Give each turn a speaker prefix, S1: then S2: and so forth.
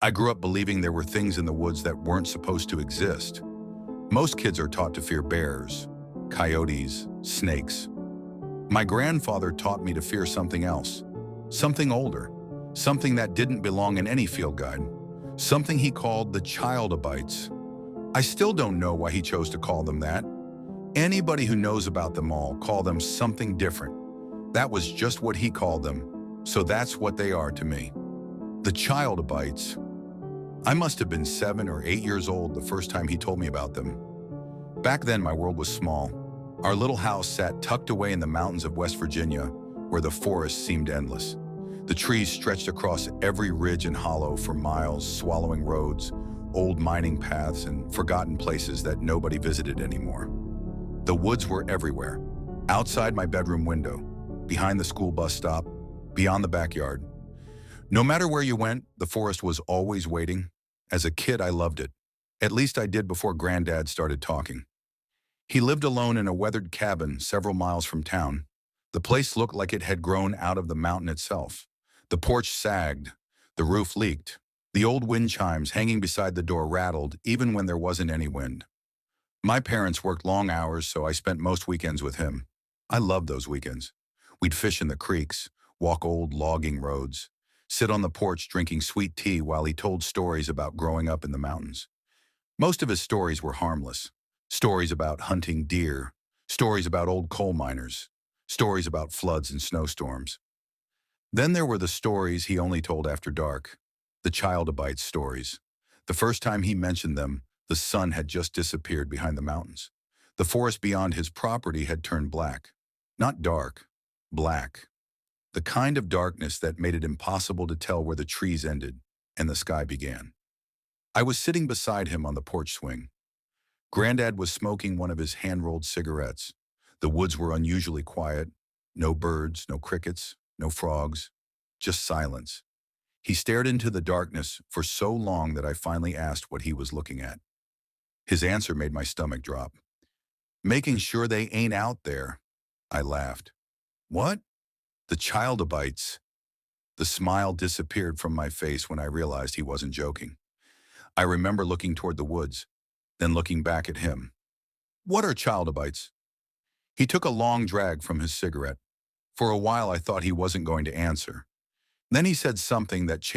S1: I grew up believing there were things in the woods that weren't supposed to exist. Most kids are taught to fear bears, coyotes, snakes. My grandfather taught me to fear something else, something older, something that didn't belong in any field guide, something he called the child-abites. I still don't know why he chose to call them that. Anybody who knows about them all call them something different. That was just what he called them, so that's what they are to me. The child-abites. I must have been 7 or 8 years old the first time he told me about them. Back then, my world was small. Our little house sat tucked away in the mountains of West Virginia, where the forest seemed endless. The trees stretched across every ridge and hollow for miles, swallowing roads, old mining paths, and forgotten places that nobody visited anymore. The woods were everywhere. Outside my bedroom window, behind the school bus stop, beyond the backyard. No matter where you went, the forest was always waiting. As a kid, I loved it. At least I did before Granddad started talking. He lived alone in a weathered cabin several miles from town. The place looked like it had grown out of the mountain itself. The porch sagged. The roof leaked. The old wind chimes hanging beside the door rattled even when there wasn't any wind. My parents worked long hours, so I spent most weekends with him. I loved those weekends. We'd fish in the creeks, walk old logging roads, sit on the porch drinking sweet tea while he told stories about growing up in the mountains. Most of his stories were harmless. Stories about hunting deer, stories about old coal miners, stories about floods and snowstorms. Then there were the stories he only told after dark, the child-abite stories. The first time he mentioned them, the sun had just disappeared behind the mountains. The forest beyond his property had turned black. Not dark, black. The kind of darkness that made it impossible to tell where the trees ended and the sky began. I was sitting beside him on the porch swing. Granddad was smoking one of his hand-rolled cigarettes. The woods were unusually quiet. No birds, no crickets, no frogs, just silence. He stared into the darkness for so long that I finally asked what he was looking at. His answer made my stomach drop. "Making sure they ain't out there." I laughed. "What?" "The child-abites." The smile disappeared from my face when I realized he wasn't joking. I remember looking toward the woods, then looking back at him. "What are child-abites?" He took a long drag from his cigarette. For a while I thought he wasn't going to answer. Then he said something that changed